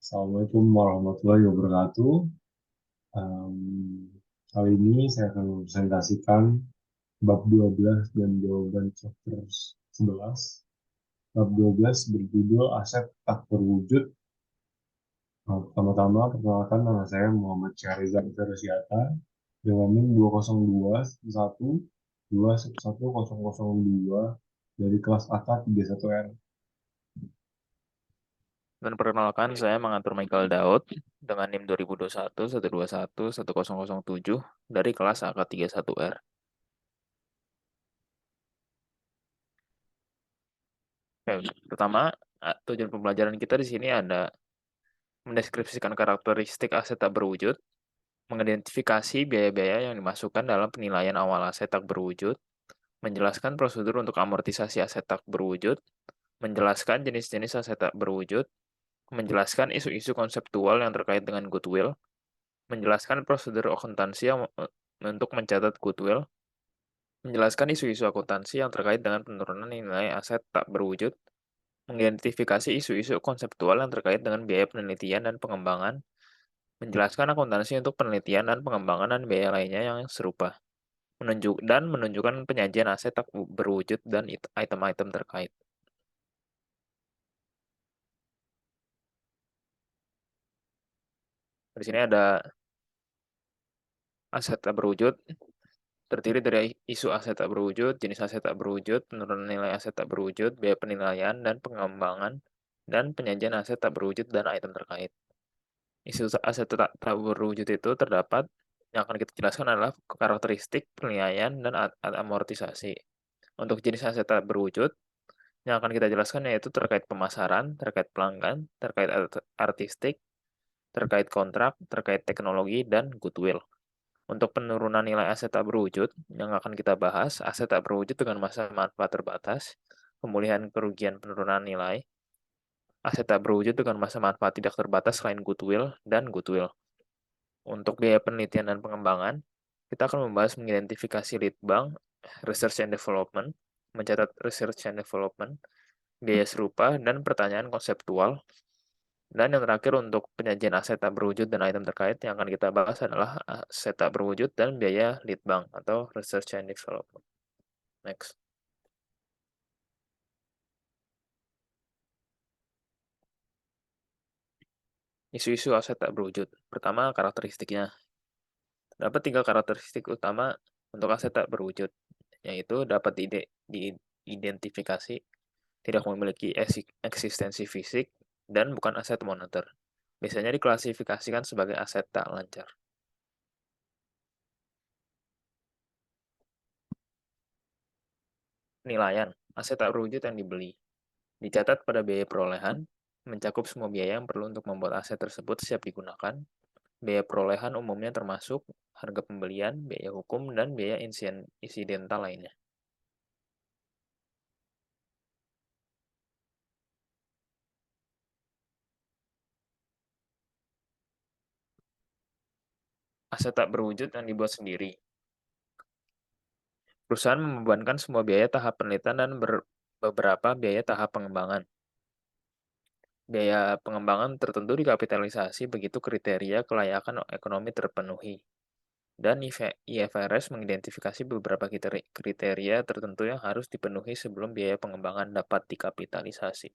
Assalamualaikum warahmatullahi wabarakatuh. Em, Kali ini saya akan mempresentasikan bab 12 dan jawaban chapter 11. Bab 12 berjudul Aset Tak Berwujud. Pertama-tama, perkenalkan nama saya Muhammad Syahrizal Ferusiata dengan NIM 20212111002 dari kelas AK 31R. Dan perkenalkan, saya mengatur Michael Daud dengan NIM 2021 121 1007 dari kelas AK31R. Oke, pertama, tujuan pembelajaran kita di sini ada mendeskripsikan karakteristik aset tak berwujud, mengidentifikasi biaya-biaya yang dimasukkan dalam penilaian awal aset tak berwujud, menjelaskan prosedur untuk amortisasi aset tak berwujud, menjelaskan jenis-jenis aset tak berwujud, menjelaskan isu-isu konseptual yang terkait dengan goodwill, menjelaskan prosedur akuntansi untuk mencatat goodwill, menjelaskan isu-isu akuntansi yang terkait dengan penurunan nilai aset tak berwujud, mengidentifikasi isu-isu konseptual yang terkait dengan biaya penelitian dan pengembangan, menjelaskan akuntansi untuk penelitian dan pengembangan dan biaya lainnya yang serupa, menunjukkan penyajian aset tak berwujud dan item-item terkait. Di sini ada aset tak berwujud, terdiri dari isu aset tak berwujud, jenis aset tak berwujud, penurunan nilai aset tak berwujud, biaya penilaian dan pengembangan, dan penyajian aset tak berwujud dan item terkait. Isu aset tak berwujud itu terdapat yang akan kita jelaskan adalah karakteristik, penilaian, dan amortisasi. Untuk jenis aset tak berwujud, yang akan kita jelaskan yaitu terkait pemasaran, terkait pelanggan, terkait artistik, terkait kontrak, terkait teknologi, dan goodwill. Untuk penurunan nilai aset tak berwujud, yang akan kita bahas, aset tak berwujud dengan masa manfaat terbatas, pemulihan kerugian penurunan nilai, aset tak berwujud dengan masa manfaat tidak terbatas selain goodwill, dan goodwill. Untuk biaya penelitian dan pengembangan, kita akan membahas mengidentifikasi lead bank, research and development, mencatat research and development, biaya serupa, dan pertanyaan konseptual. Dan yang terakhir untuk penyajian aset tak berwujud dan item terkait yang akan kita bahas adalah aset tak berwujud dan biaya lead bank atau research and development. Next. Isu-isu aset tak berwujud. Pertama, karakteristiknya. Dapat 3 karakteristik utama untuk aset tak berwujud, yaitu dapat diidentifikasi, tidak memiliki eksistensi fisik, dan bukan aset moneter. Biasanya diklasifikasikan sebagai aset tak lancar. Penilaian, aset tak berwujud yang dibeli. Dicatat pada biaya perolehan, mencakup semua biaya yang perlu untuk membuat aset tersebut siap digunakan. Biaya perolehan umumnya termasuk harga pembelian, biaya hukum, dan biaya insidental lainnya. Aset tak berwujud yang dibuat sendiri. Perusahaan membebankan semua biaya tahap penelitian dan beberapa biaya tahap pengembangan. Biaya pengembangan tertentu dikapitalisasi begitu kriteria kelayakan ekonomi terpenuhi. Dan IFRS mengidentifikasi beberapa kriteria tertentu yang harus dipenuhi sebelum biaya pengembangan dapat dikapitalisasi.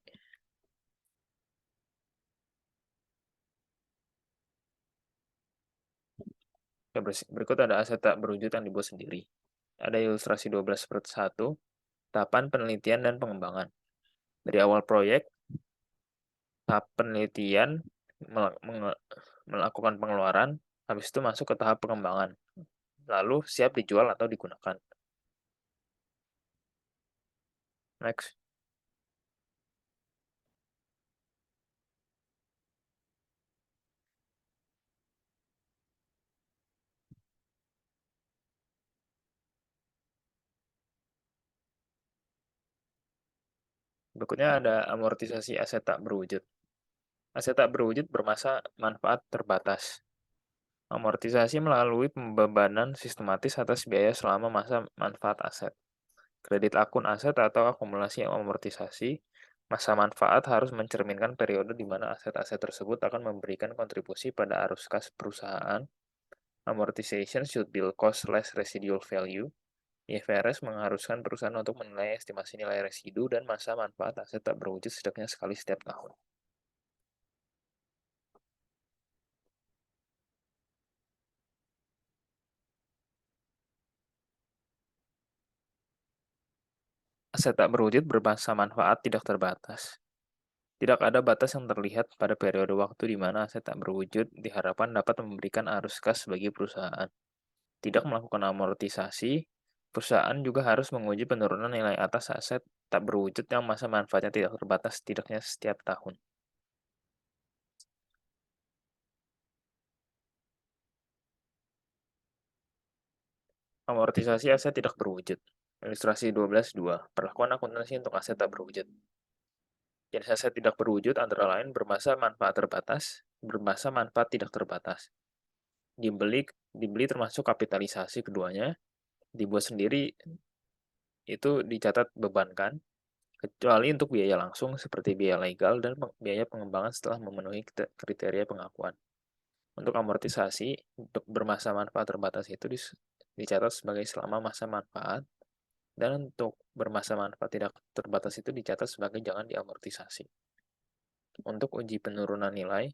Berikut ada aset tak berwujud yang dibuat sendiri. Ada ilustrasi 12/1, tahapan penelitian dan pengembangan. Dari awal proyek, tahap penelitian, melakukan pengeluaran, habis itu masuk ke tahap pengembangan, lalu siap dijual atau digunakan. Next. Berikutnya ada amortisasi aset tak berwujud. Aset tak berwujud bermasa manfaat terbatas. Amortisasi melalui pembebanan sistematis atas biaya selama masa manfaat aset. Kredit akun aset atau akumulasi amortisasi Masa manfaat harus mencerminkan periode di mana aset-aset tersebut akan memberikan kontribusi pada arus kas perusahaan. Amortization should build cost less residual value. IFRS mengharuskan perusahaan untuk menilai estimasi nilai residu dan masa manfaat aset tak berwujud setidaknya sekali setiap tahun. Aset tak berwujud bermasa manfaat tidak terbatas. Tidak ada batas yang terlihat pada periode waktu di mana aset tak berwujud diharapkan dapat memberikan arus kas bagi perusahaan. Tidak melakukan amortisasi, perusahaan juga harus menguji penurunan nilai atas aset tak berwujud yang masa manfaatnya tidak terbatas setidaknya setiap tahun. Amortisasi aset tidak berwujud. Ilustrasi 12.2. Perlakuan akuntansi untuk aset tak berwujud. Jenis aset tidak berwujud antara lain bermasa manfaat terbatas, bermasa manfaat tidak terbatas. Dibeli, dibeli termasuk kapitalisasi keduanya, dibuat sendiri itu dicatat beban kan, kecuali untuk biaya langsung seperti biaya legal dan biaya pengembangan setelah memenuhi kriteria pengakuan. Untuk amortisasi, untuk bermasa manfaat terbatas itu dicatat sebagai selama masa manfaat, dan untuk bermasa manfaat tidak terbatas itu dicatat sebagai jangan diamortisasi. Untuk uji penurunan nilai,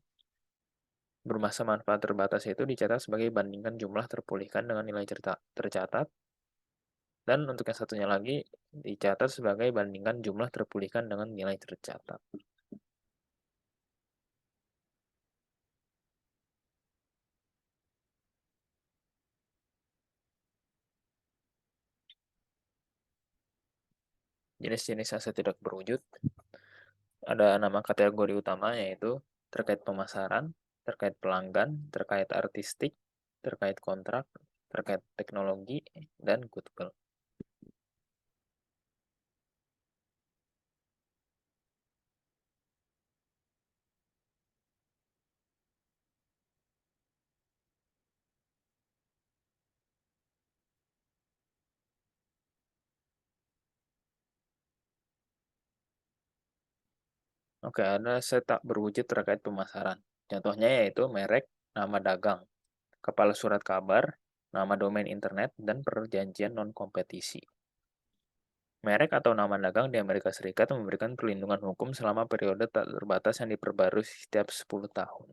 bermasa manfaat terbatas itu dicatat sebagai bandingkan jumlah terpulihkan dengan nilai tercatat, dan untuk yang satunya lagi dicatat sebagai bandingkan jumlah terpulihkan dengan nilai tercatat. Jenis-jenis aset tidak berwujud, ada nama kategori utama yaitu terkait pemasaran, terkait pelanggan, terkait artistik, terkait kontrak, terkait teknologi, dan goodwill. Oke, ada aset tak berwujud terkait pemasaran. Contohnya yaitu merek, nama dagang, kepala surat kabar, nama domain internet, dan perjanjian non-kompetisi. Merek atau nama dagang di Amerika Serikat memberikan perlindungan hukum selama periode tak terbatas yang diperbarui setiap 10 tahun.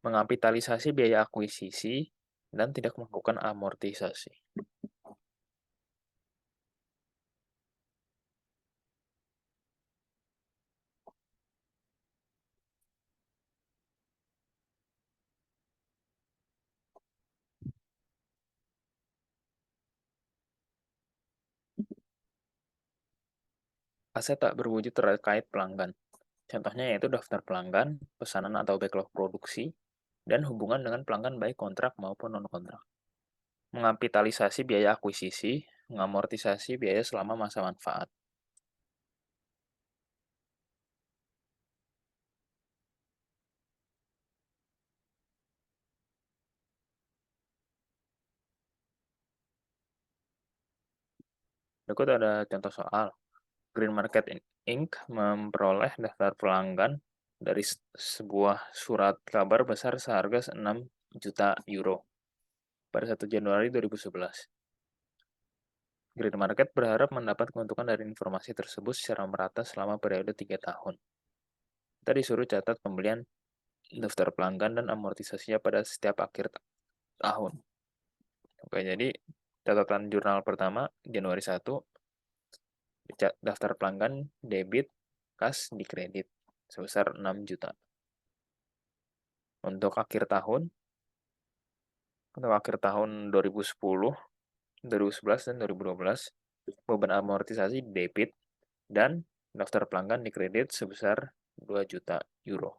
Mengapitalisasi biaya akuisisi dan tidak melakukan amortisasi. Aset tak berwujud terkait pelanggan. Contohnya yaitu daftar pelanggan, pesanan atau backlog produksi, dan hubungan dengan pelanggan baik kontrak maupun non-kontrak. Mengapitalisasi biaya akuisisi, mengamortisasi biaya selama masa manfaat. Berikut ada contoh soal. Green Market Inc. memperoleh daftar pelanggan dari sebuah surat kabar besar seharga 6 juta euro pada 1 Januari 2011. Green Market berharap mendapat keuntungan dari informasi tersebut secara merata selama periode 3 tahun. Kita disuruh catat pembelian daftar pelanggan dan amortisasinya pada setiap akhir tahun. Oke, jadi catatan jurnal pertama, Januari 1, daftar pelanggan debit, kas di kredit sebesar 6 juta. Untuk akhir tahun 2010, 2011, dan 2012, beban amortisasi debit dan daftar pelanggan di kredit sebesar 2 juta euro.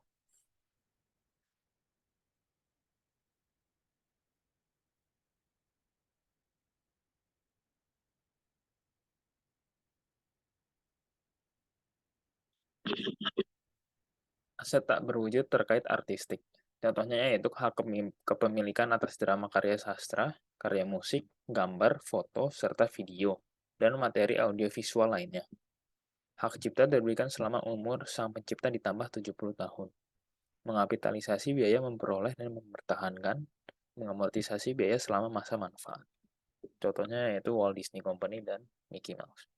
Aset tak berwujud terkait artistik. Contohnya yaitu hak kepemilikan atas drama karya sastra, karya musik, gambar, foto, serta video, dan materi audiovisual lainnya. Hak cipta diberikan selama umur sang pencipta ditambah 70 tahun. Mengapitalisasi biaya memperoleh dan mempertahankan, mengamortisasi biaya selama masa manfaat. Contohnya yaitu Walt Disney Company dan Mickey Mouse.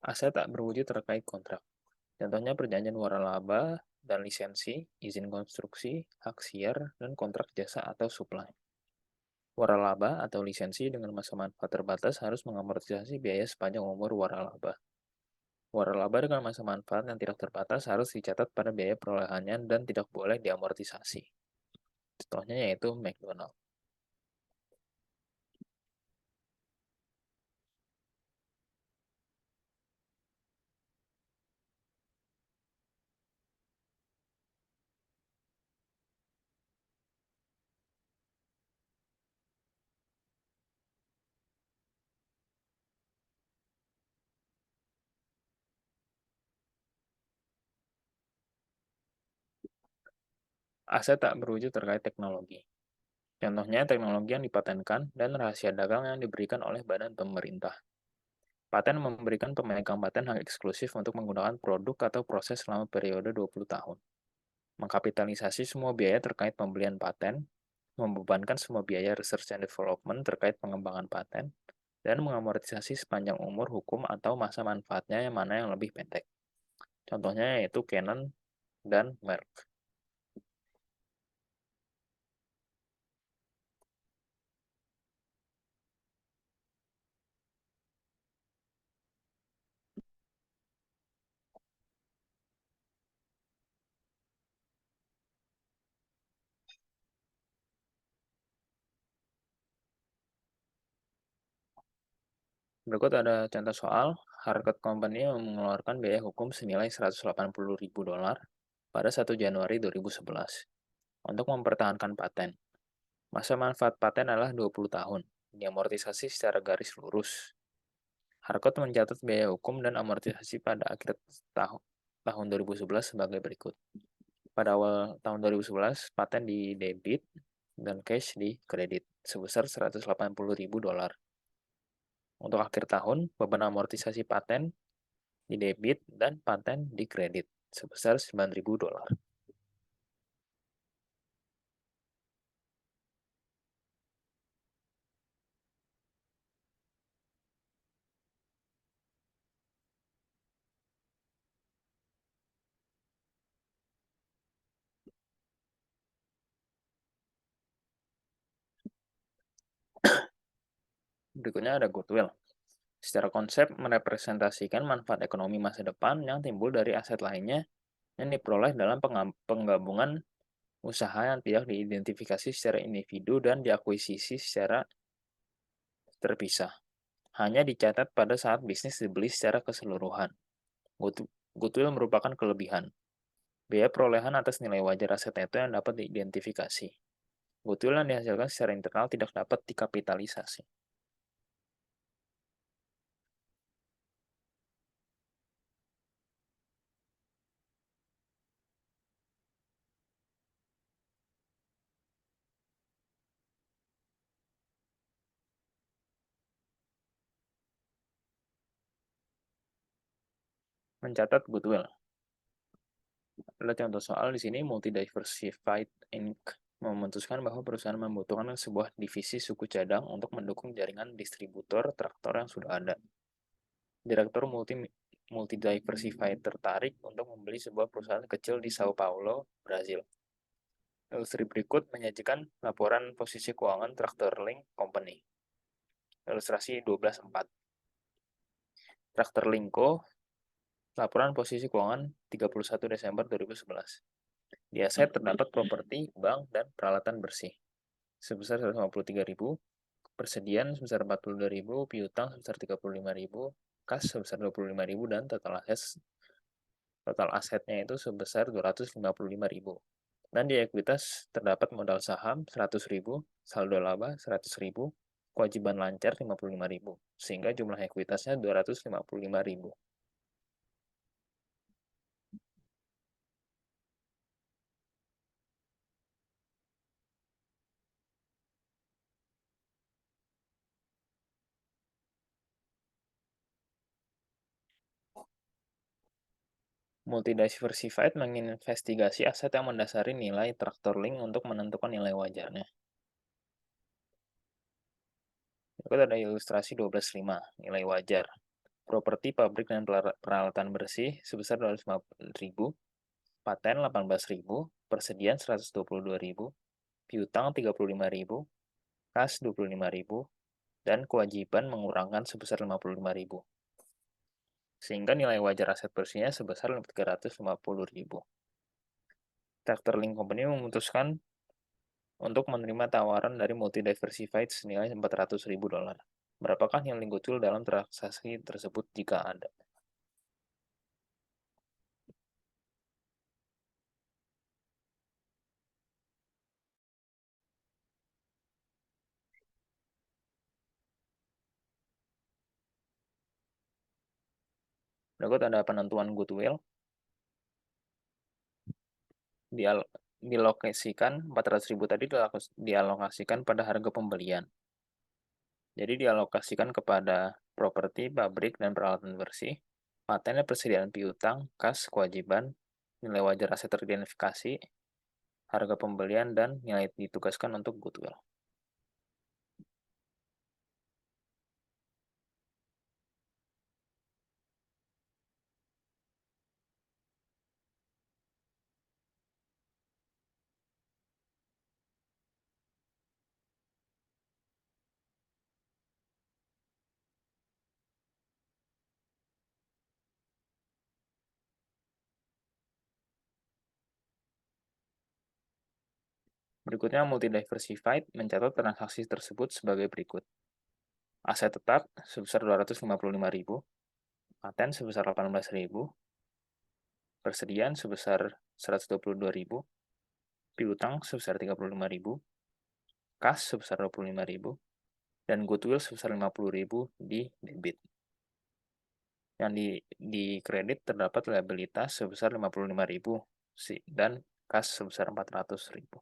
Aset tak berwujud terkait kontrak. Contohnya perjanjian waralaba dan lisensi, izin konstruksi, hak siar, dan kontrak jasa atau supply. Waralaba atau lisensi dengan masa manfaat terbatas harus mengamortisasi biaya sepanjang umur waralaba. Waralaba dengan masa manfaat yang tidak terbatas harus dicatat pada biaya perolehannya dan tidak boleh diamortisasi. Contohnya yaitu McDonald. Aset tak berwujud terkait teknologi. Contohnya teknologi yang dipatenkan dan rahasia dagang yang diberikan oleh badan pemerintah. Paten memberikan pemegang paten hak eksklusif untuk menggunakan produk atau proses selama periode 20 tahun. Mengkapitalisasi semua biaya terkait pembelian paten, membebankan semua biaya research and development terkait pengembangan paten, dan mengamortisasi sepanjang umur hukum atau masa manfaatnya yang mana yang lebih pendek. Contohnya yaitu Canon dan Merck. Berikut ada contoh soal, Harvard Company mengeluarkan biaya hukum senilai $180.000 pada 1 Januari 2011 untuk mempertahankan paten. Masa manfaat paten adalah 20 tahun, diamortisasi secara garis lurus. Harvard mencatat biaya hukum dan amortisasi pada akhir tahun 2011 sebagai berikut. Pada awal tahun 2011, paten di debit dan cash di kredit sebesar $180.000. Untuk akhir tahun, beban amortisasi paten di debit dan paten di kredit sebesar $9.000. Berikutnya ada goodwill. Secara konsep merepresentasikan manfaat ekonomi masa depan yang timbul dari aset lainnya yang diperoleh dalam penggabungan usaha yang tidak diidentifikasi secara individu dan diakuisisi secara terpisah. Hanya dicatat pada saat bisnis dibeli secara keseluruhan. Goodwill merupakan kelebihan. Biaya perolehan atas nilai wajar aset itu yang dapat diidentifikasi. Goodwill yang dihasilkan secara internal tidak dapat dikapitalisasi. Mencatat goodwill. Ada contoh soal di sini Multi-Diversified Inc. memutuskan bahwa perusahaan membutuhkan sebuah divisi suku cadang untuk mendukung jaringan distributor traktor yang sudah ada. Direktur Multi-Diversified tertarik untuk membeli sebuah perusahaan kecil di Sao Paulo, Brazil. Ilustrasi berikut menyajikan laporan posisi keuangan Tractor Link Company. Ilustrasi 12.4. Tractor Linko, laporan posisi keuangan 31 Desember 2011. Di aset terdapat properti, bank, dan peralatan bersih sebesar 153.000, persediaan sebesar 42.000, piutang sebesar 35.000, kas sebesar 25.000, dan total asetnya itu sebesar 255.000. Dan di ekuitas terdapat modal saham 100.000, saldo laba 100.000, kewajiban lancar 55.000. sehingga jumlah ekuitasnya 255.000. Multidiversified menginvestigasi aset yang mendasari nilai traktor link untuk menentukan nilai wajarnya. Berikut ada ilustrasi 12.5, nilai wajar. Properti pabrik dan peralatan bersih sebesar 250.000, paten 18.000, persediaan 122.000, piutang 35.000, kas 25.000, dan kewajiban mengurangkan sebesar 55.000. Sehingga nilai wajar aset bersihnya sebesar 350.000. Traktor Link Company memutuskan untuk menerima tawaran dari Multidiversified senilai $400.000. Berapakah nilai goodwill dalam transaksi tersebut jika ada? Berikut ada penentuan goodwill. Dilokasikan 400.000 tadi dialokasikan pada harga pembelian. Jadi dialokasikan kepada properti, pabrik, dan peralatan bersih, paten, persediaan piutang, kas, kewajiban, nilai wajar aset teridentifikasi, harga pembelian, dan nilai ditugaskan untuk goodwill. Berikutnya, Multidiversified mencatat transaksi tersebut sebagai berikut. Aset tetap sebesar 255.000, paten sebesar 18.000, persediaan sebesar 122.000, piutang sebesar 35.000, kas sebesar 25.000, dan goodwill sebesar 50.000 di debit. Yang di kredit terdapat liabilitas sebesar 55.000 dan kas sebesar 400.000.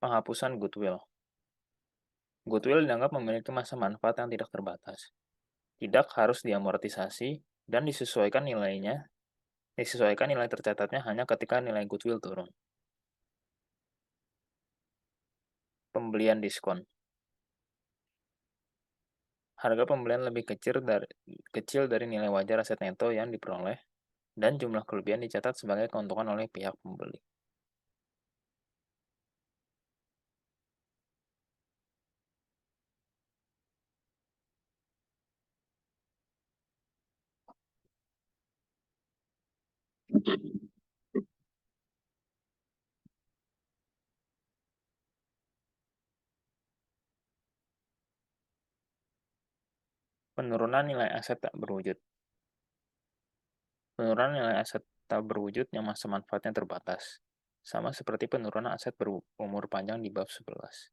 Penghapusan goodwill. Goodwill dianggap memiliki masa manfaat yang tidak terbatas. Tidak harus diamortisasi dan disesuaikan nilai tercatatnya hanya ketika nilai goodwill turun. Pembelian diskon. Harga pembelian lebih kecil dari nilai wajar aset neto yang diperoleh, dan jumlah kelebihan dicatat sebagai keuntungan oleh pihak pembeli. Penurunan nilai aset tak berwujud. Penurunan nilai aset tak berwujud yang masa manfaatnya terbatas, sama seperti penurunan aset berumur panjang di bab 11.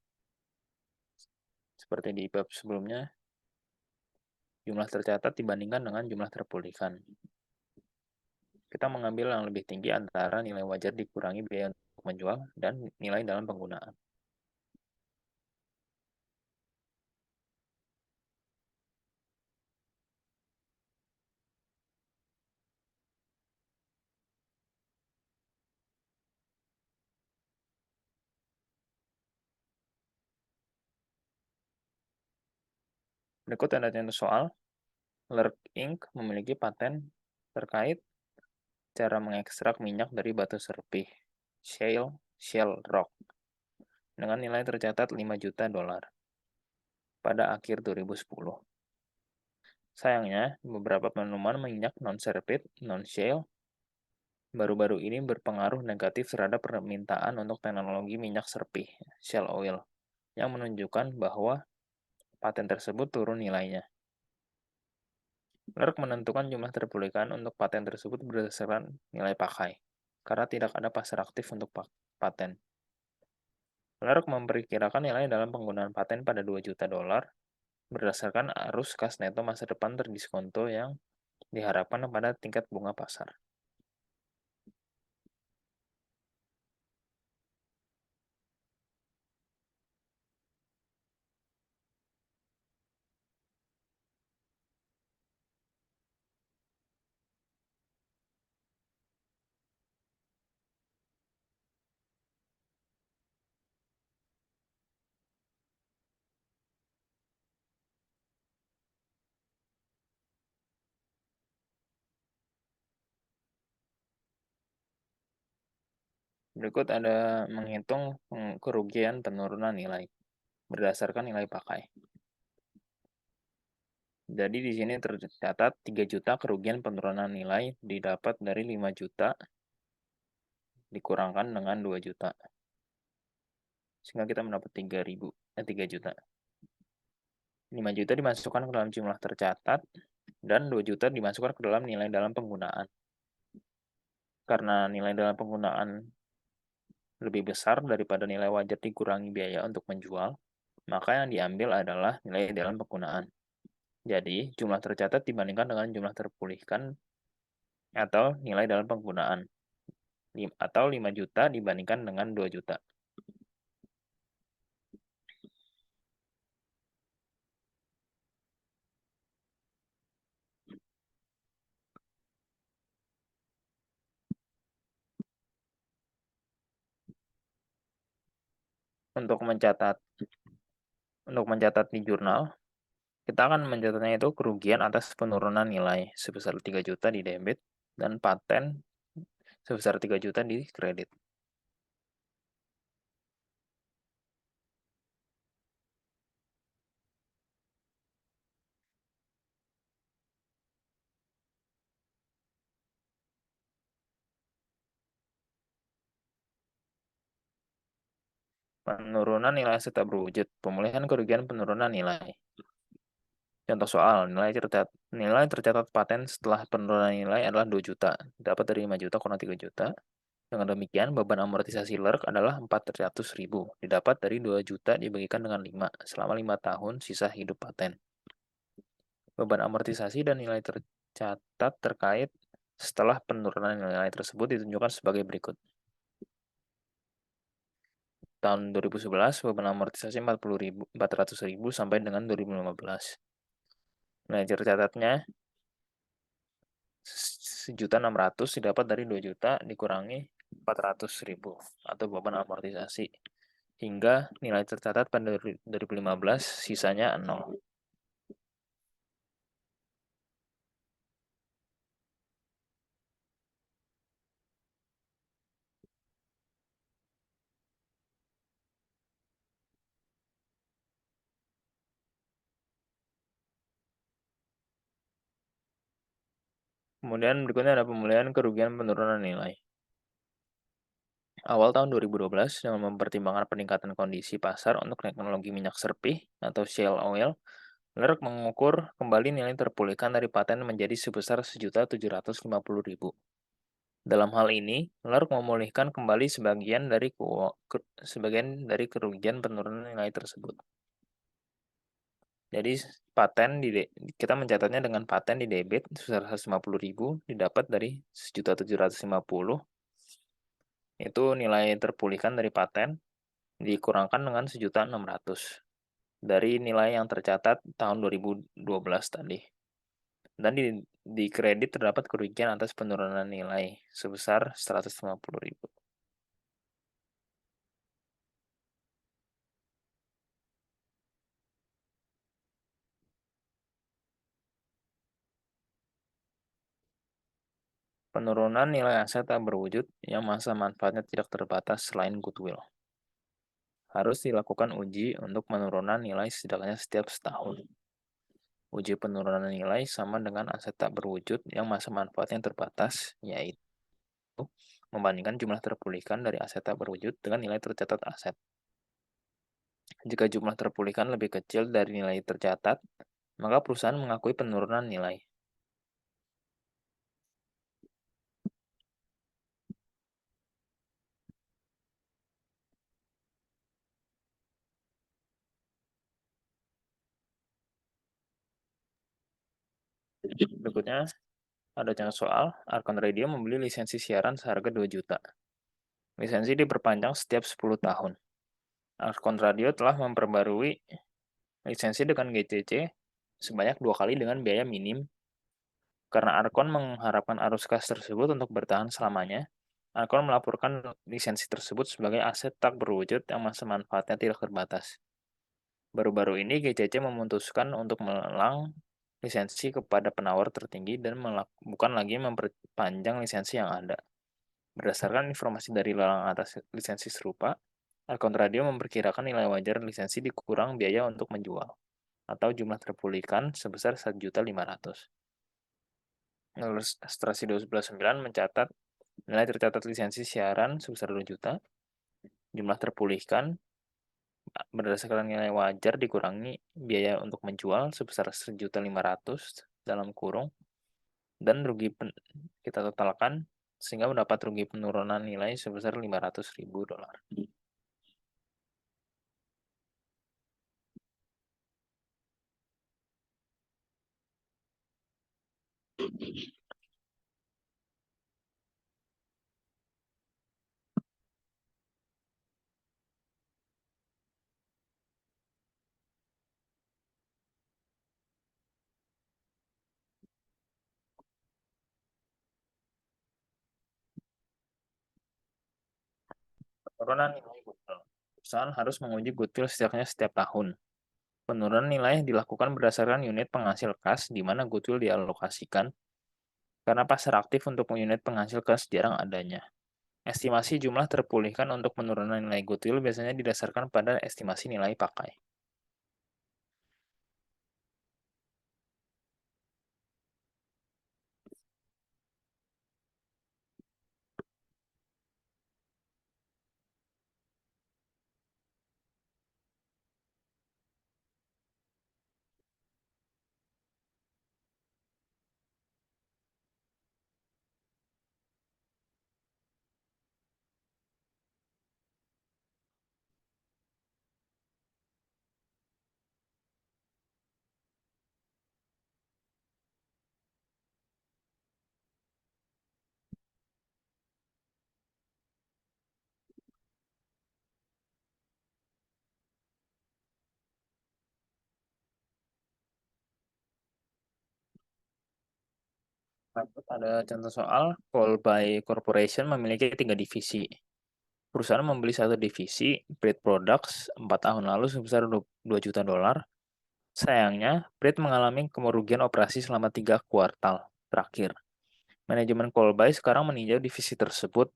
Seperti di bab sebelumnya, jumlah tercatat dibandingkan dengan jumlah terpulihkan. Kita mengambil yang lebih tinggi antara nilai wajar dikurangi biaya untuk menjual dan nilai dalam penggunaan. Berikut ada contoh soal. Lerk Inc. memiliki paten terkait cara mengekstrak minyak dari batu serpih, shale rock, dengan nilai tercatat $5 juta pada akhir 2010. Sayangnya, beberapa penemuan minyak non-serpit, non-shale, baru-baru ini berpengaruh negatif terhadap permintaan untuk teknologi minyak serpih, shale oil, yang menunjukkan bahwa paten tersebut turun nilainya. Merek menentukan jumlah terpulihkan untuk paten tersebut berdasarkan nilai pakai, karena tidak ada pasar aktif untuk paten. Merek memperkirakan nilai dalam penggunaan paten pada 2 juta dolar berdasarkan arus kas neto masa depan terdiskonto yang diharapkan pada tingkat bunga pasar. Berikut ada menghitung kerugian penurunan nilai berdasarkan nilai pakai. Jadi di sini tercatat 3 juta kerugian penurunan nilai didapat dari 5 juta dikurangkan dengan 2 juta. Sehingga kita mendapat 3 juta. 5 juta dimasukkan ke dalam jumlah tercatat dan 2 juta dimasukkan ke dalam nilai dalam penggunaan. Karena nilai dalam penggunaan lebih besar daripada nilai wajar dikurangi biaya untuk menjual, maka yang diambil adalah nilai dalam penggunaan. Jadi, jumlah tercatat dibandingkan dengan jumlah terpulihkan atau nilai dalam penggunaan. Atau 5 juta dibandingkan dengan 2 juta. Untuk mencatat di jurnal, kita akan mencatatnya itu kerugian atas penurunan nilai sebesar 3 juta di debit dan paten sebesar 3 juta di kredit. Penurunan nilai aset tak berwujud, pemulihan kerugian penurunan nilai. Contoh soal, nilai tercatat paten setelah penurunan nilai adalah 2 juta, dapat dari 5 juta kurang 3 juta. Dengan demikian, beban amortisasi LERC adalah 400.000, didapat dari 2 juta dibagikan dengan 5, selama 5 tahun sisa hidup paten. Beban amortisasi dan nilai tercatat terkait setelah penurunan nilai tersebut ditunjukkan sebagai berikut. Tahun 2011, beban amortisasi 400.000 sampai dengan 2015. Nilai tercatatnya 1.600.000 didapat dari 2 juta dikurangi 400.000 atau beban amortisasi. Hingga nilai tercatat pada 2015 sisanya 0. Kemudian berikutnya ada pemulihan kerugian penurunan nilai. Awal tahun 2012, dengan mempertimbangkan peningkatan kondisi pasar untuk teknologi minyak serpih atau shale oil, LERC mengukur kembali nilai terpulihkan dari paten menjadi sebesar 1.750.000. Dalam hal ini, LERC memulihkan kembali sebagian dari kerugian penurunan nilai tersebut. Jadi kita mencatatnya dengan paten di debit sebesar 150.000 didapat dari 1.750.000. Itu nilai terpulihkan dari paten dikurangkan dengan 1.600.000 dari nilai yang tercatat tahun 2012 tadi. Dan di kredit terdapat kerugian atas penurunan nilai sebesar 150.000. Penurunan nilai aset tak berwujud yang masa manfaatnya tidak terbatas selain goodwill. Harus dilakukan uji untuk penurunan nilai setidaknya setiap setahun. Uji penurunan nilai sama dengan aset tak berwujud yang masa manfaatnya terbatas, yaitu membandingkan jumlah terpulihkan dari aset tak berwujud dengan nilai tercatat aset. Jika jumlah terpulihkan lebih kecil dari nilai tercatat, maka perusahaan mengakui penurunan nilai. Berikutnya, ada contoh soal, Arkon Radio membeli lisensi siaran seharga 2 juta. Lisensi diperpanjang setiap 10 tahun. Arkon Radio telah memperbarui lisensi dengan GCC sebanyak 2 kali dengan biaya minim. Karena Arkon mengharapkan arus kas tersebut untuk bertahan selamanya, Arkon melaporkan lisensi tersebut sebagai aset tak berwujud yang masa manfaatnya tidak terbatas. Baru-baru ini GCC memutuskan untuk melelang lisensi kepada penawar tertinggi dan bukan lagi memperpanjang lisensi yang ada. Berdasarkan informasi dari lelang atas lisensi serupa, Arkon Radio memperkirakan nilai wajar lisensi dikurang biaya untuk menjual, atau jumlah terpulihkan sebesar 1.500.000. Ilustrasi 12.9 mencatat nilai tercatat lisensi siaran sebesar 2 juta, jumlah terpulihkan berdasarkan nilai wajar dikurangi biaya untuk menjual sebesar 1.500.000 dalam kurung, dan rugi kita totalkan sehingga mendapat rugi penurunan nilai sebesar $500.000. Penurunan nilai goodwill. Perusahaan harus menguji goodwill setidaknya setiap tahun. Penurunan nilai dilakukan berdasarkan unit penghasil kas di mana goodwill dialokasikan, karena pasar aktif untuk unit penghasil kas jarang adanya. Estimasi jumlah terpulihkan untuk penurunan nilai goodwill biasanya didasarkan pada estimasi nilai pakai. Ada contoh soal, Colby Corporation memiliki 3 divisi. Perusahaan membeli satu divisi, Bread Products, 4 tahun lalu sebesar $2 juta. Sayangnya, Bread mengalami kerugian operasi selama 3 kuartal terakhir. Manajemen Colby sekarang meninjau divisi tersebut,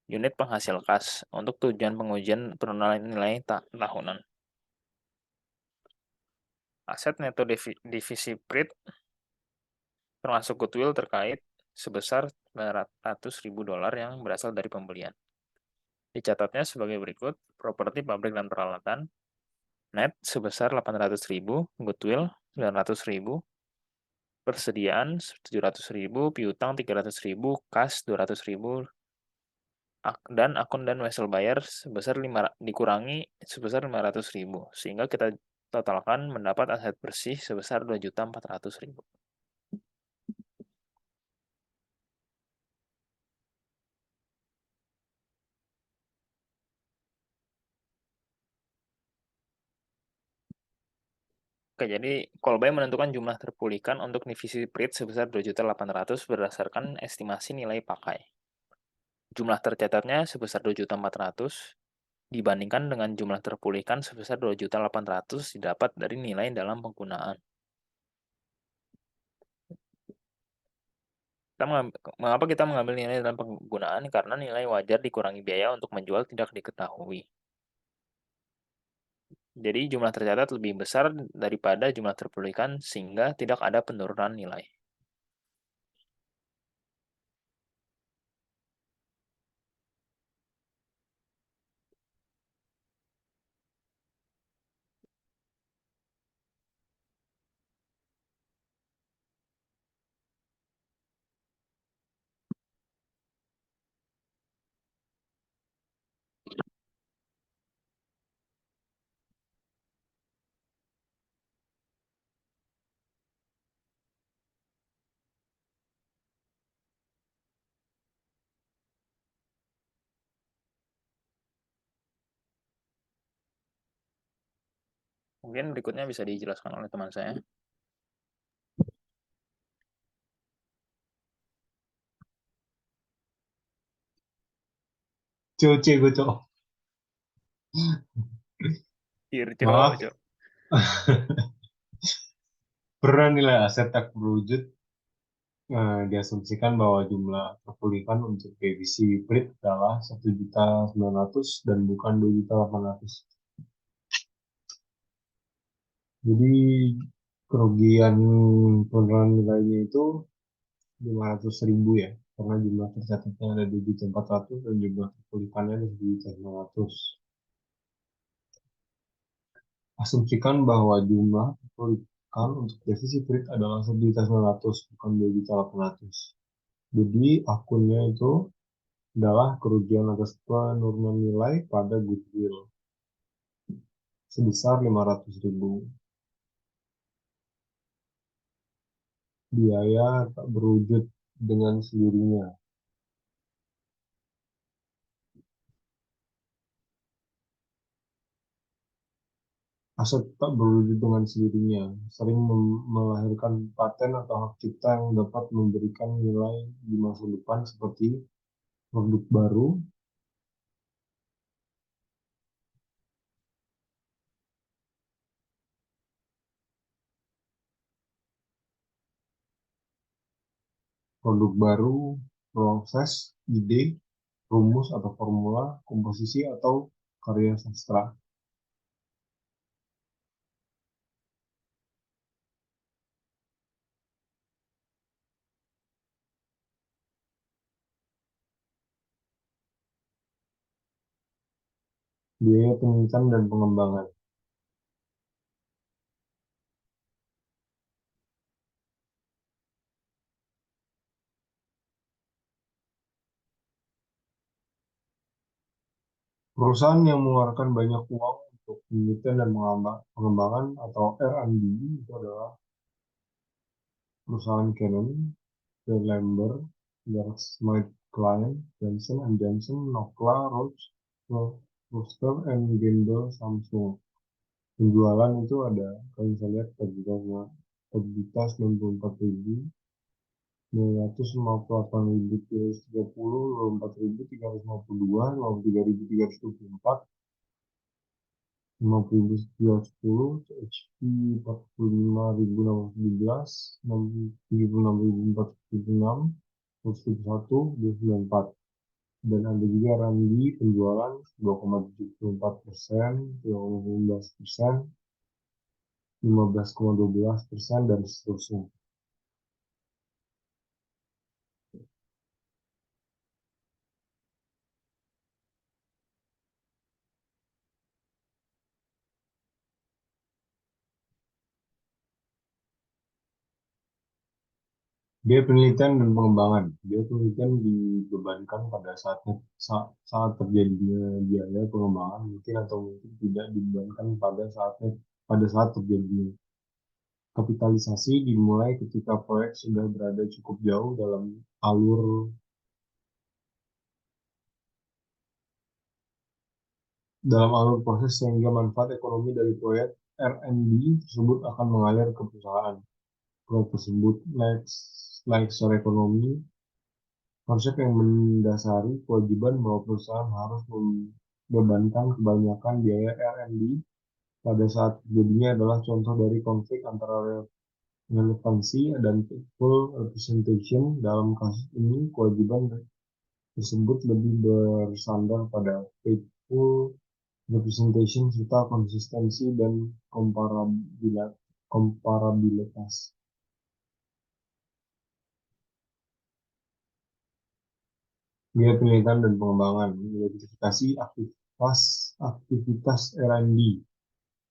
unit penghasil kas, untuk tujuan pengujian penurunan nilai tahunan. Aset neto divisi Bread termasuk goodwill terkait sebesar $900.000 yang berasal dari pembelian. Dicatatnya sebagai berikut, properti pabrik dan peralatan, net sebesar $800.000, goodwill $900.000, persediaan $700.000, piutang $300.000, kas $200.000, dan akun dan wesel bayar dikurangi sebesar $500.000, sehingga kita totalkan mendapat aset bersih sebesar $2.400.000. Oke, jadi Kolbai menentukan jumlah terpulihkan untuk divisi PRIT sebesar 2.800.000 berdasarkan estimasi nilai pakai. Jumlah tercatatnya sebesar 2.400.000 dibandingkan dengan jumlah terpulihkan sebesar 2.800.000 didapat dari nilai dalam penggunaan. Mengapa kita mengambil nilai dalam penggunaan? Karena nilai wajar dikurangi biaya untuk menjual tidak diketahui. Jadi jumlah tercatat lebih besar daripada jumlah terpulihkan sehingga tidak ada penurunan nilai. Mungkin berikutnya bisa dijelaskan oleh teman saya. Coce gue, Cok. Ciro, Maaf. Cok. Pernah nilai aset tak berwujud diasumsikan bahwa jumlah terpulihkan untuk divisi hybrid adalah 1.900.000 dan bukan 2.800.000. Jadi kerugian penurunan nilainya itu 500.000 ya, karena jumlah tercatatnya ada 2.400.000 dan jumlah terpulihkannya ada 1.900.000. Asumsikan bahwa jumlah terpulihkan untuk divisi hybrid adalah 1.900.000 bukan 2.800.000. Jadi akunnya itu adalah kerugian atas penurunan nilai pada goodwill sebesar 500.000. Biaya tak berwujud dengan sendirinya. Aset tak berwujud dengan sendirinya sering melahirkan paten atau hak cipta yang dapat memberikan nilai di masa depan seperti produk baru, proses, ide, rumus atau formula, komposisi atau karya sastra. Biaya penelitian dan pengembangan. Perusahaan yang mengeluarkan banyak uang untuk penelitian dan pengembangan atau R&D itu adalah perusahaan Canon, Lambert, GlaxoSmithKline, Johnson and Johnson, Nokia, Roche, Foster, and Gendel, Samsung. Penjualan itu ada, kalau bisa lihat, per juta 94.000, 958.330, 24.352, 53.324, 50.710, HP 45.617, 76.476, 101, 294. Dan ada juga Randi penjualan 2,74%, 3,19%, 15,12%, dan seterusnya. Biaya penelitian dan pengembangan. Biaya penelitian dibebankan pada saat terjadinya biaya pengembangan mungkin atau mungkin tidak dibebankan pada saat terjadinya. Kapitalisasi dimulai ketika proyek sudah berada cukup jauh dalam alur proses sehingga manfaat ekonomi dari proyek R&D tersebut akan mengalir ke perusahaan. Proyek tersebut like share ekonomi, konsep yang mendasari kewajiban bahwa perusahaan harus membebankan kebanyakan biaya R&D pada saat terjadinya adalah contoh dari konflik antara relevansi dan full representation. Dalam kasus ini, kewajiban tersebut lebih bersandar pada faithful representation serta konsistensi dan komparabilitas. Biaya penelitian dan pengembangan, identifikasi aktivitas R&D,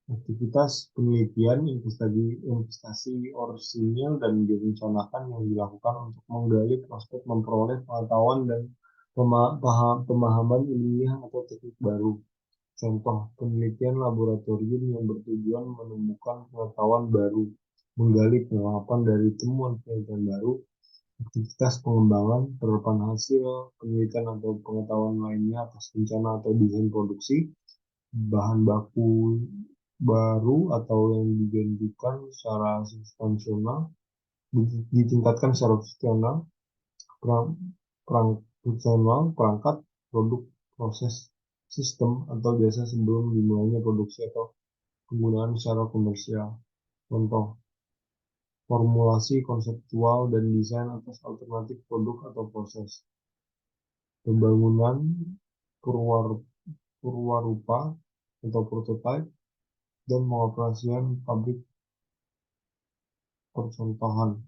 aktivitas penelitian, investasi orisinil dan direncanakan yang dilakukan untuk menggali prospek, memperoleh pengetahuan dan pemahaman ilmiah atau teknik baru. Contoh penelitian laboratorium yang bertujuan menemukan pengetahuan baru, menggali pengalaman dari temuan penelitian baru, aktivitas pengembangan, penerapan hasil penelitian atau pengetahuan lainnya atas rencana atau desain produksi, bahan baku baru atau yang digantikan secara substansial, ditingkatkan secara substansial, perang, fungsional, perangkat, produk, proses, sistem, atau jasa sebelum dimulainya produksi atau penggunaan secara komersial. Contoh, formulasi konseptual dan desain atas alternatif produk atau proses. Pembangunan purwarupa atau prototipe dan pengoperasian pabrik percontohan.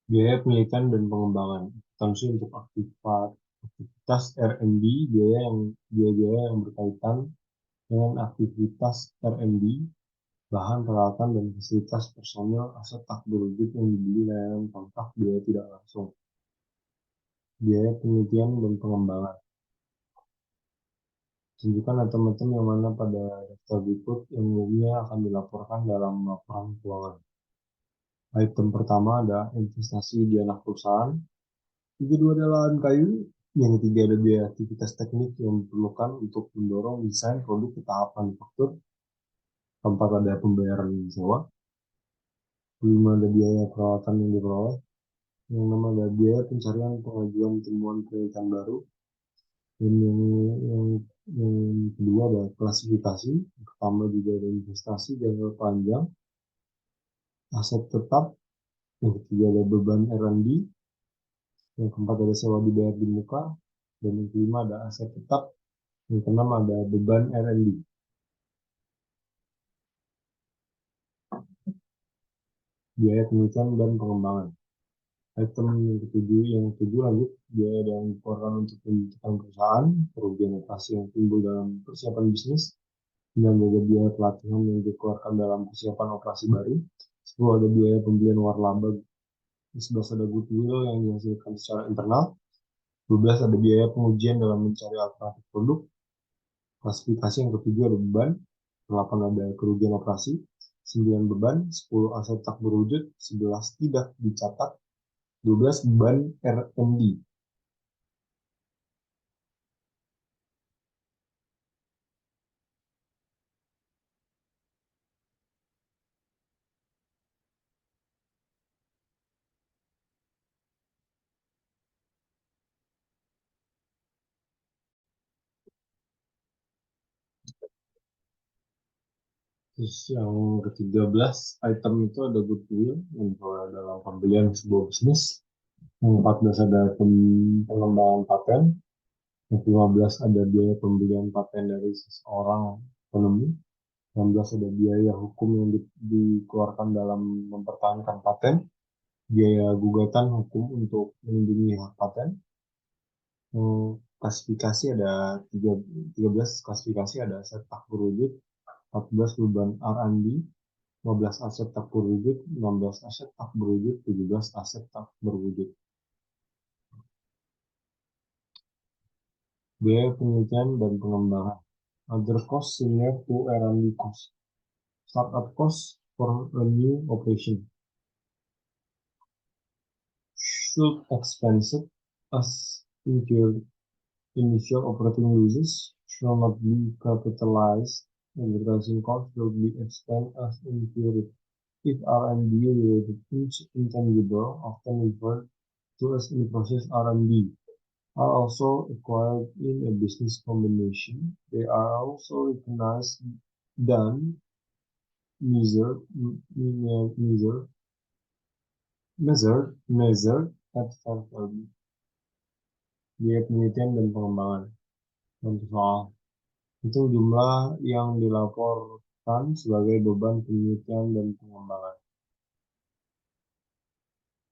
Biaya penelitian dan pengembangan. Akuntansi untuk aktivitas R&D, biaya yang berkaitan dengan aktivitas R&D, bahan, peralatan, dan fasilitas personil, aset tak berwujud yang dibeli, layanan kontrak, biaya tidak langsung. Biaya penelitian dan pengembangan. Tunjukkan item-item yang mana pada daftar berikut yang umumnya akan dilaporkan dalam laporan keuangan. Item pertama ada investasi di anak perusahaan. Yang kedua adalah lahan kayu. Yang ketiga ada biaya aktivitas teknik yang diperlukan untuk mendorong desain produk ke tahap manufaktur. Keempat ada pembayaran sewa. Kelima ada biaya perawatan yang diperoleh. Yang enam ada biaya pencarian pengajuan temuan penelitian baru. Dan yang kedua ada klasifikasi. Yang pertama juga ada investasi jangka panjang, aset tetap. Yang ketiga ada beban R&D. Yang keempat ada sewa dibayar di muka. Dan yang kelima ada aset tetap. Yang keenam ada beban R&D. Biaya penelitian dan pengembangan. Item yang ketujuh lanjut, biaya yang dikeluarkan untuk pembentukan perusahaan, kerugian operasi yang timbul dalam persiapan bisnis, dan juga biaya pelatihan yang dikeluarkan dalam persiapan operasi baru. 10 ada biaya pembelian waralaba. 11 ada goodwill yang dihasilkan secara internal. 12 ada biaya pengujian dalam mencari alternatif produk. Klasifikasi yang ketujuh ada beban. 8 ada kerugian operasi. 9 beban. 10 aset tak berwujud. 11 tidak dicatat. 12 beban R&D. Terus yang ke-13 item itu ada goodwill yang dalam pembelian sebuah bisnis. Yang 14 ada pengembangan paten. Yang 15 ada biaya pembelian paten dari seseorang ekonomi. 16 ada biaya hukum yang dikeluarkan dalam mempertahankan paten. Biaya gugatan hukum untuk melindungi hak paten. Klasifikasi ada 13 klasifikasi ada aset tak berwujud, 14 beban R&D, 15 aset tak berwujud, 16 aset tak berwujud, 17 aset tak berwujud. Biaya penelitian dan pengembangan. Other costs similar to R&D cost. Startup costs for a new operation. Should expenses as incurred initial operating losses shall not be capitalized. Advertising costs will be expensed as incurred. If R&D related intangible, often referred to as in-process R&D, are also acquired in a business combination, they are also recognized, done, measured at fair value. Biaya penelitian dan pengembangan. Contoh soal. Hitung jumlah yang dilaporkan sebagai beban penelitian dan pengembangan.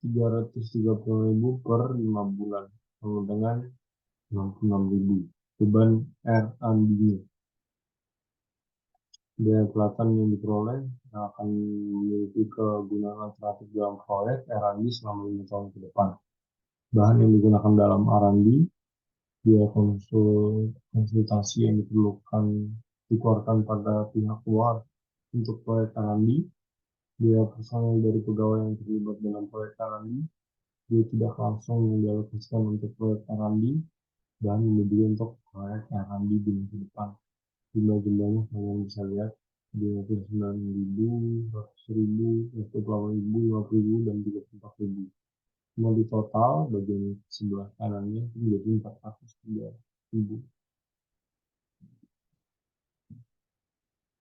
330.000 per 5 bulan, sama dengan 66.000. Beban R&D-nya. Biaya pelatihan yang diperoleh yang akan memiliki kegunaan alternatif dalam proyek R&D selama 5 tahun ke depan. Bahan yang digunakan dalam R&D, biaya konsultasi yang dikeluarkan pada pihak luar untuk proyek R&D, biaya personel dari pegawai yang terlibat dalam proyek R&D, biaya tidak langsung yang dialokasikan untuk proyek R&D, dan lebih untuk proyek R&D di masa depan. Jumlah-jumlahnya kalian bisa lihat 29.000, 100.000, 180.000, 50.000, dan 34.000. Semua di total bagian sebelah kanannya itu menjadi 403.000.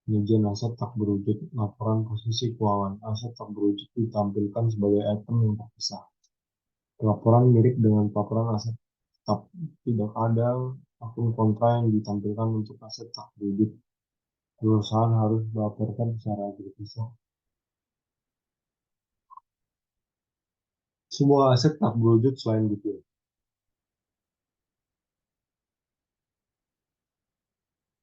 Penyajian aset tak berwujud. Laporan posisi keuangan aset tak berwujud ditampilkan sebagai item yang terpisah. Laporan mirip dengan laporan aset tetap. Tidak ada akun kontra yang ditampilkan untuk aset tak berwujud. Perusahaan harus melaporkan secara terpisah. Semua aset tak berwujud selain goodwill.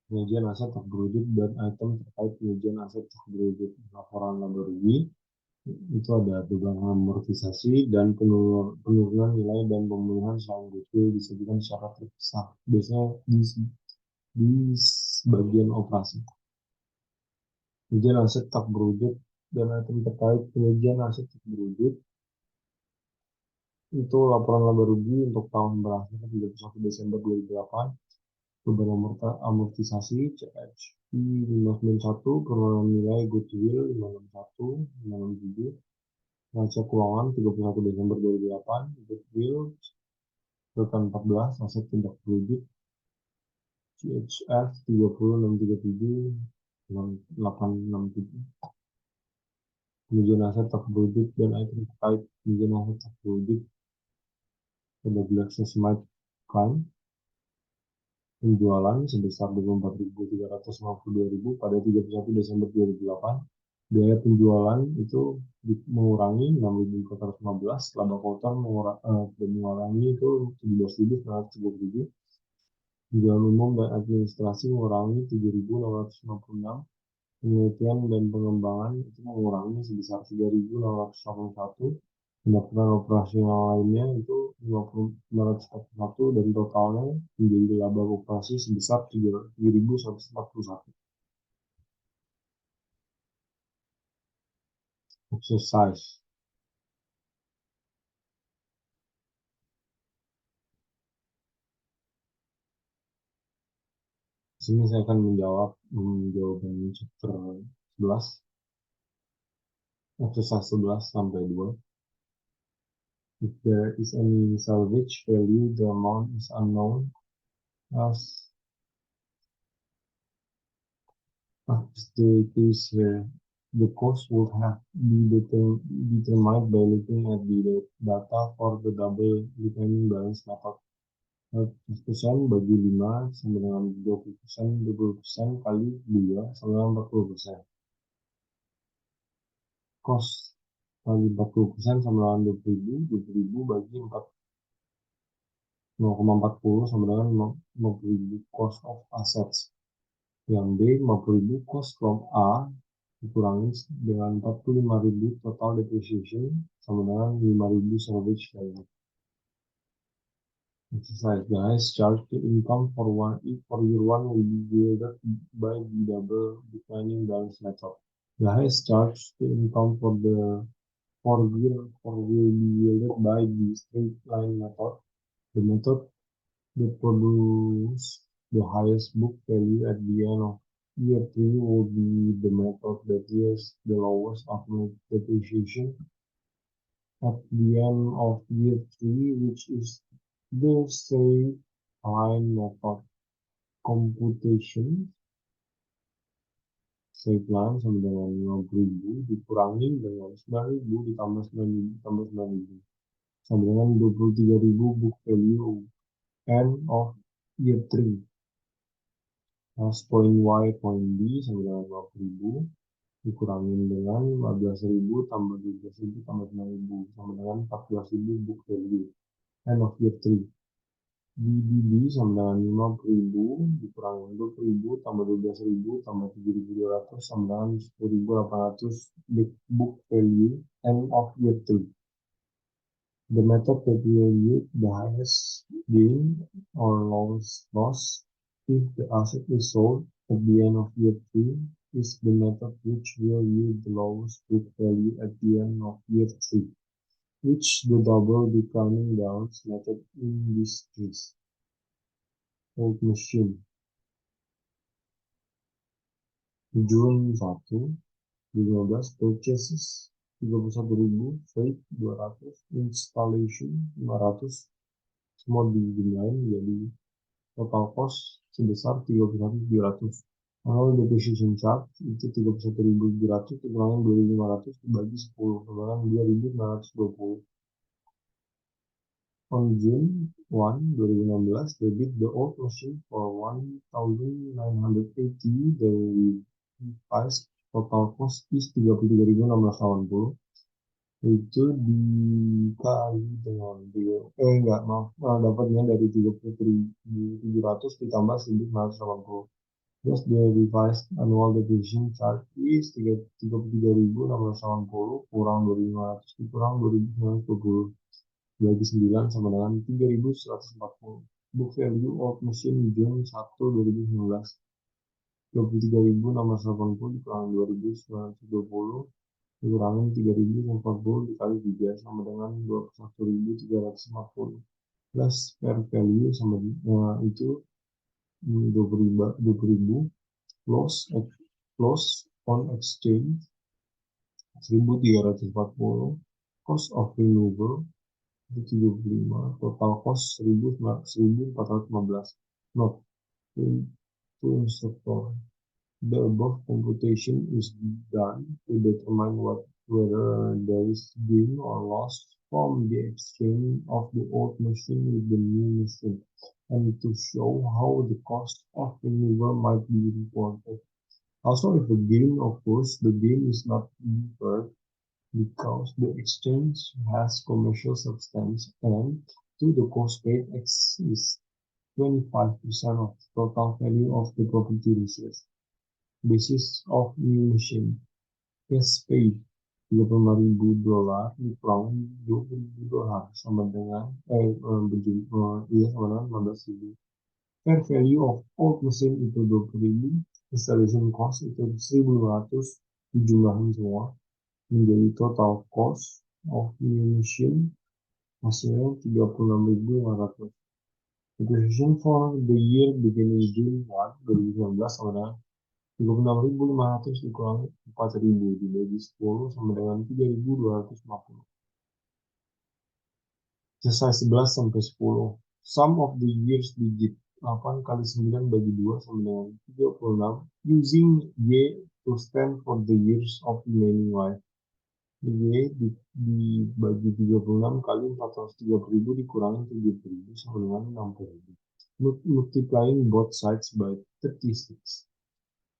Penyajian aset tak berwujud dan item terkait penyajian aset tak berwujud. Laporan laba rugi itu ada beban amortisasi dan penurunan nilai dan pemulihan selain goodwill disajikan secara terpisah. Biasanya di bagian operasi. Penyajian aset tak berwujud dan item terkait penyajian aset tak berwujud itu laporan laba rugi untuk tahun berakhir 31 Desember 2008, beban amortisasi CHP 591, penurunan nilai goodwill 561, 567, neraca keuangan 31 Desember 2008, goodwill 14, aset tidak berwujud CHF 30, 637, 867. Penjualan aset tak berwujud dan item terkait penjualan aset tak berwujud pada GlaxoSmithKline penjualan sebesar 24.352.000 pada 31 Desember 2008. Biaya penjualan itu mengurangi 6.415, laba kotor mengurangi itu 17.937, penjualan umum dan administrasi mengurangi 7.656, penelitian dan pengembangan itu mengurangi sebesar 3.681, pendapatan operasional lainnya itu 541 dan totalnya menjadi laba operasi sebesar 7.141. Exercise. Di sini saya akan menjawab jawaban chapter 11, exercise 11 sampai 2. If there is any salvage value, the amount is unknown as the case here. The cost would have be determined by looking at the data for the double remaining balance method. 100% bagi 5 sama dengan 20%, 20% kali 2 sama dengan 40%. Cost kali 40% sama dengan 20.000, 20.000 bagi 0,40 sama dengan 50.000 cost of assets. Yang B, 50.000 cost from A dikurangi dengan 45.000 total depreciation sama dengan 5.000 salvage value. Exercise, guys. Charge to income for year 1 will be yielded by the double declining balance method. The highest charge to income for year 4 will be yielded by the straight line method. The method that produce the highest book value at the end of year 3 will be the method that yields the lowest ultimate depreciation at the end of year 3, which is the straight line method. Computation straight line sama dengan 50.000 dikurangi dengan 9.000 ditambah 9.000 tambah 9.000 sama dengan 23.000 book value end of year 3. Plus point Y, point B sama dengan 50.000 dikurangin dengan 15.000 tambah 12.000 tambah 9.000 sama dengan 14.000 book value end of year 3. BBB sama dengan 50.000 dikurangi 20.000 tambah 12.000 tambah 7.200 sama dengan 10.800 book value end of year 3. The method that will yield the highest gain or loss if the asset is sold at the end of year 3 is the method which will yield the lowest book value at the end of year 3, which the double declining balance method in this case. Old machine. June 1, 2015 purchases 31.000, freight 200, installation 500, semua dijumlahin jadi total cost sebesar 31.700. Kalau depreciation charge itu 31.700 dikurangi 2.500 dibagi 10, kemudian 2.920. On June 1, 2016, debit the old machine for 1.980. The revised total cost is 33.680. Itu dikali dengan dapatnya dari 33.700 ditambah 1.980. Thus the revised annual depreciation charge is 33.680 kurang 2.500 dikurang 2.920 bagi 9 sama dengan 3.140. Book value of machine June 1, 2019. 23.680 dikurangi 2.920 dikurangi 3.040 dikali 3 sama dengan 21.340 plus fair value sama itu 20.000 loss on exchange 1.340 cost of removal 75 total cost 1.415. Note to instructor. The above computation is done to determine whether there is gain or loss from the exchange of the old machine with the new machine, and to show how the cost of removal might be reported. Also, if a gain occurs, the gain is not incurred because the exchange has commercial substance, and to the cost paid is 25% of the total value of the property research. Basis of new machine. Cash paid $35.000 dikurangi $20.000 sama dengan sama dengan 15.000. Fair value of old machine itu 20.000, installation cost itu 1.500 dijumlahin semua menjadi total cost of new machine hasilnya 36.500. Depreciation for the year beginning June 1, 2019 sama dengan 36.500 dikurangi 4.000 dibagi 10 sama dengan 3.250. Selesai 11 sampai 10. Sum of the years digit 8 kali 9 bagi 2 sama dengan 36. Using Y to stand for the years of remaining life. Y dibagi 36 kali 430.000 dikurangi 7.000 sama dengan 60.000. Multiplying both sides by 36.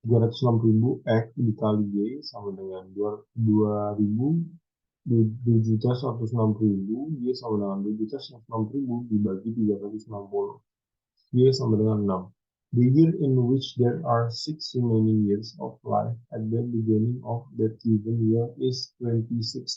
360.000 X dikali Y sama dengan 2.160.000 Y sama dengan 2.160.000 dibagi 360 Y sama dengan 6. The year in which there are 6 remaining years of life at the beginning of that given year is 26,000.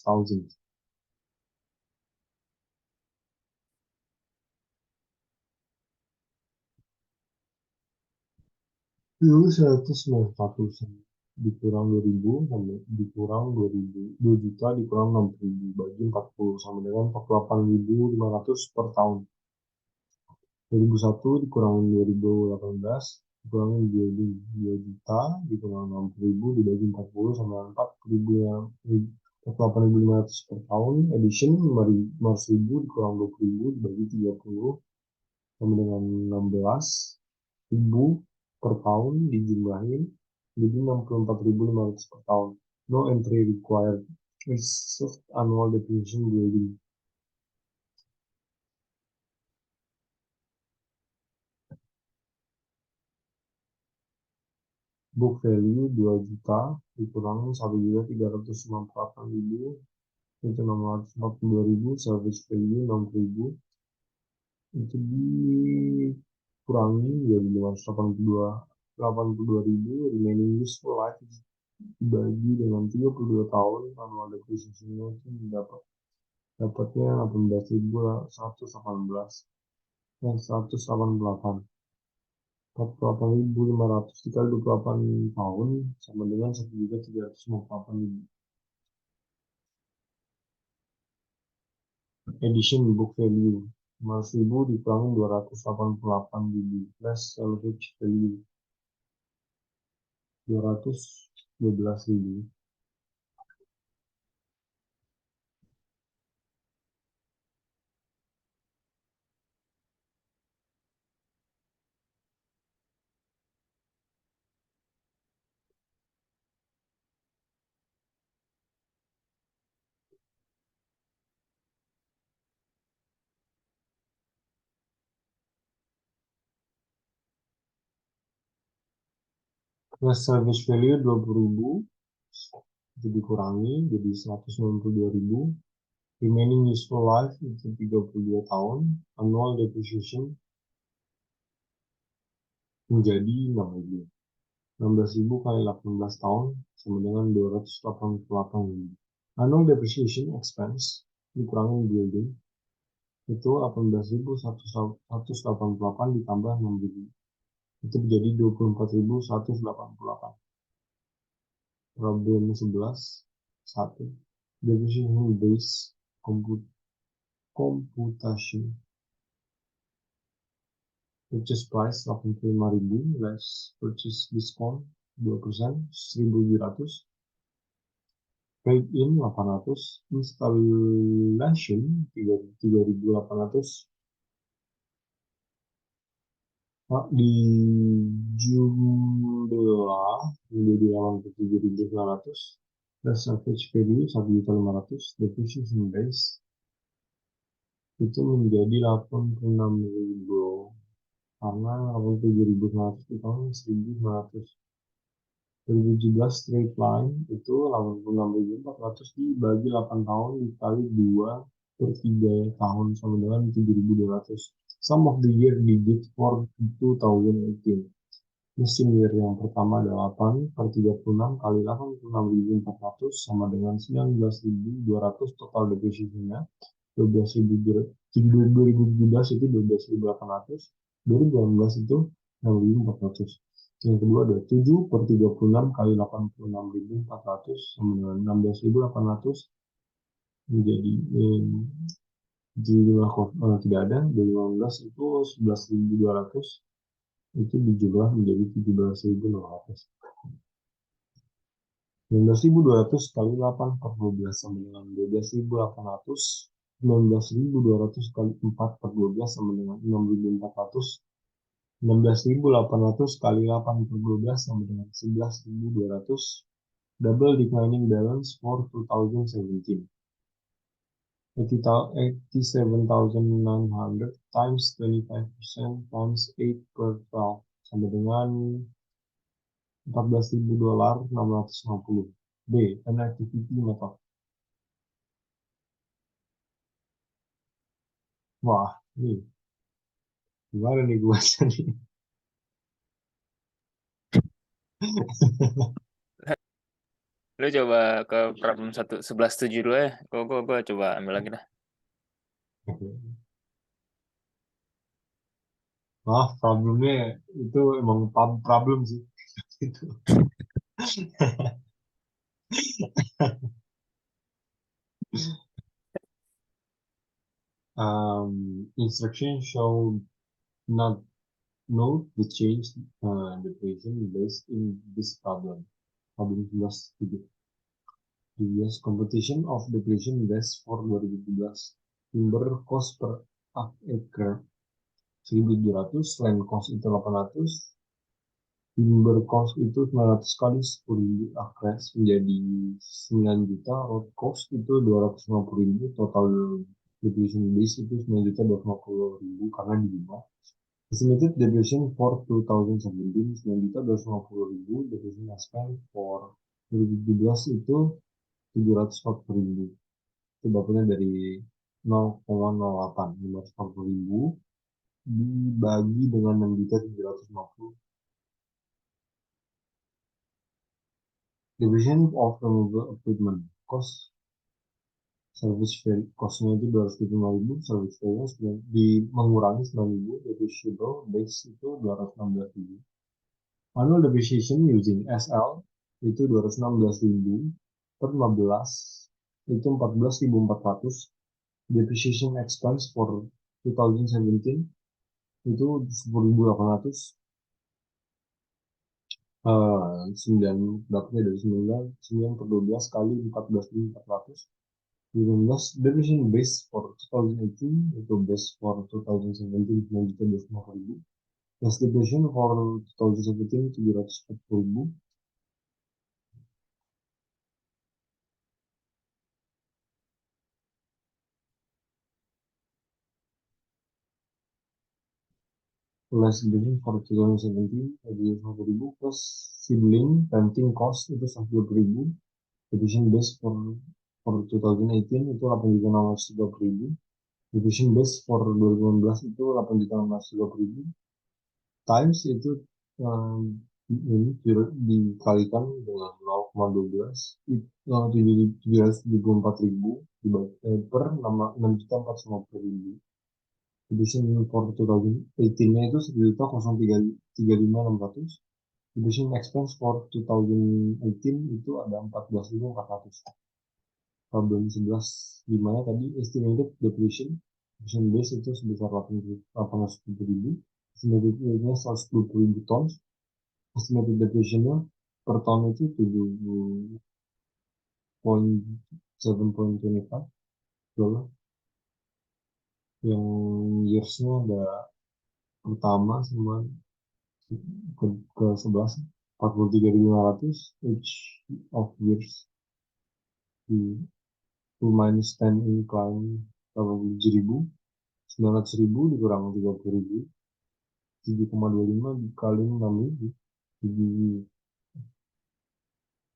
Dulu 191 dikurang 2.000 sampai dikurang 2.000 2 juta dikurang 6.000 bagi 40 sama dengan 48.500 per tahun. 2001 dikurangi 2018 dikurangi 2 juta dikurangi 60.000 dibagi 40 sama 48.500 per tahun. Addition 5.000 dikurang 20.000 dibagi 30 sama dengan 16.000 per tahun dijumlahin jadi 64.500 per tahun. No entry required. Reserved annual depreciation building. Book value 2 juta dikurangi 1.398.000 itu 642.000. Service value 6.000 itu dikurangi jadi 582.000, remaining useful life dibagi dengan 32 tahun, annual depreciation-nya itu dapatnya 18.118 dan 188. 48.500 dikali 28 tahun sama dengan 1.358.000. Edition book value 5.000 dikurangi 288.000 plus salvage value 212.000. Plus salvage value 20.000 itu dikurangi jadi 192.000. Remaining useful life itu 32 tahun. Annual depreciation menjadi 6.000. 16.000 kali 18 tahun sama dengan 288.000. Annual depreciation expense dikurangi building itu 18.188 ditambah 6.000. Itu menjadi 24.188. Problem 11 1. Depreciation base computation. Purchase price 85.000 less purchase discount 2%, 1.700. Trade in 800, installation 3.800. Di jumlah menjadi 87.900 plus average value 1.500. Depreciation base itu menjadi 86.000 karena 87.900 ditambah 1.900. 2017 straight line itu 86.400 dibagi 8 tahun dikali 2/3 tahun sama dengan 7.200. Sum of the year digit for 2018. Mesin year yang pertama adalah 8/36 kali 86.400 sama dengan 19.200. Total depreciation-nya 2017 itu 12.800, 2018 itu 6.400. Yang kedua ada 7/36 kali 86.400 sama dengan 16.800 menjadi tidak ada. 2015 itu 11.200 itu dijumlah menjadi 17.600. 19.200 kali 8/12 sama dengan 12.800. 19.200 kali 4/12 sama dengan 6.400. 16.800 kali 8/12 sama dengan 11.200. Double declining balance for 2017. 87.900 times 25% times 8/12 sama dengan $14.000 650. B. An activity method. Wah, ini gimana nih gue nih? Lu coba ke problem 11.7 dulu ya. Gua coba ambil lagi dah. Wah, problemnya itu emang problem sih. Instruction show not note the change depreciation based in this problem. Problem 11. The US competition of depreciation base for 2017. Timber cost per acre 1.200, land cost itu 800, timber cost itu 900 kali 10.000 acres menjadi 9 juta, road cost itu 250.000, total depreciation base itu 9.250.000 karena dijumlah. Estimated depreciation for 2017 9.250.000, depreciation expense for 2017 itu 740.000. Itu bapaknya dari 0,08 540.000 dibagi dengan 6.750. Division of removal equipment cost, service value cost-nya itu 275.000, service value di mengurangi 9.000, depreciable base itu 216.000. Annual depreciation using SL itu 216.000 per 15 itu 14.400. Depreciation expense for 2017 itu 10.800. 9 dapatnya dari 9 per 12 kali 14.400. 15 depreciation base for 2018 itu base for 2017 250.000. Less depreciation for 2017 740.000. Less depreciation for 2017 750.000 plus sibling renting cost itu 120.000. Depreciation base for 2018 itu 8.630.000. Depreciation base for 2016 itu 8.630.000 times itu ini dikalikan dengan 0,12 774.000 per 6.450.000. Depreciation for 2018-nya itu 1.035.600. Depreciation expense for 2018 itu ada 14.400. Problem 11 gimana tadi estimated depreciation base itu sebesar 870.000, estimated yield-nya 110.000 tons, estimated depreciation-nya per ton itu 7.7.25 dolar. Yang years-nya ada pertama sama ke 11 43.500 each of years di 2 minus 10 incline 87.000, 900.000 dikurang 30.000, 7,25 dikali 6.000,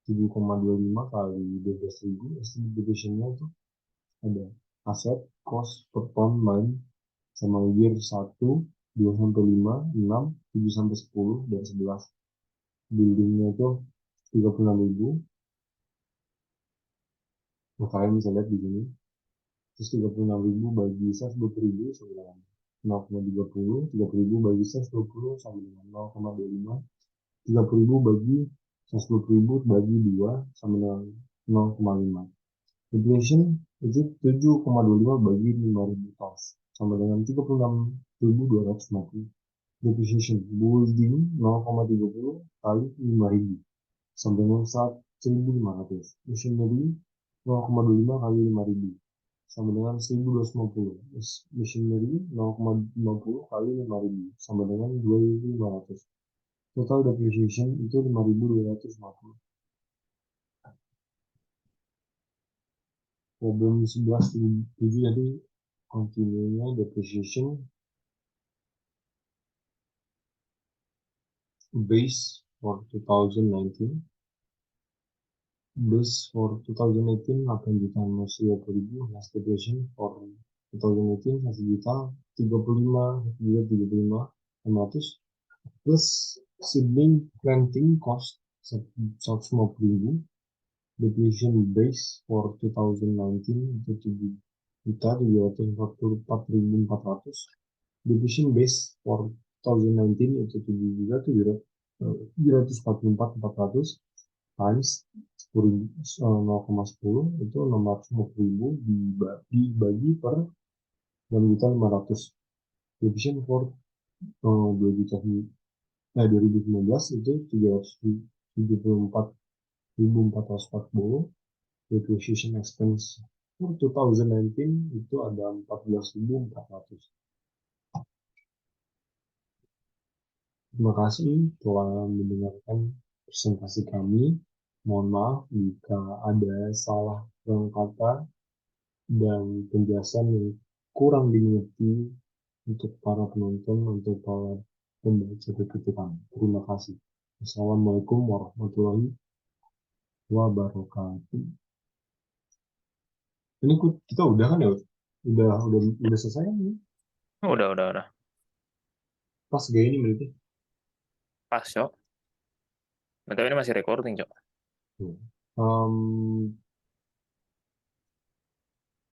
7,25 kali 12.000. Estimate division-nya itu ada aset, cost per ton mine, sama year 1, 2 sampai 5, 6, 7 sampai 10, dan 11. Buildingnya itu 36.000. Nah, kalian bisa lihat di sini. Terus 36.000 bagi 120.000 sama dengan 0,30, 30.000 bagi 120 sama dengan 0,25, 30.000 bagi 120.000 bagi 2 sama dengan 0,5. Inflation itu 7,25 bagi 5.000 tons sama dengan 36.250. Depreciation building 0,30 kali 5.000 sama dengan 1.500. Machinery 0,25 kali 5.000 sama dengan 1.250. Machinery 0,50 kali 5.000 sama dengan 2.500. Total depreciation itu 5.250. Problem 11.7 jadi continue-nya depreciation base for 2019. Base for 2018 8.620.000, last depreciation for 2018 1.035.600 plus sibling renting cost 150.000. Depreciation base for 2019 itu 7.344.400. Depreciation base for 2019 itu 7.744.400 times 0,10 itu 650.000 dibagi per 6.500. Depreciation for 2019 itu 374.440. Depreciation expense for 2019 itu ada 14.400. Terima kasih telah mendengarkan presentasi kami. Mohon maaf jika ada salah kata dan penjelasan yang kurang dimengerti untuk para penonton, untuk para pembaca PPT kami. Terima kasih. Assalamualaikum warahmatullahi wabarakatuh. Ini kita udah kan ya? Udah selesai kan? Udah. Pas gak ini menurutnya? Pas, Cok. BTW ini masih recording, Cok. Hmm. Em,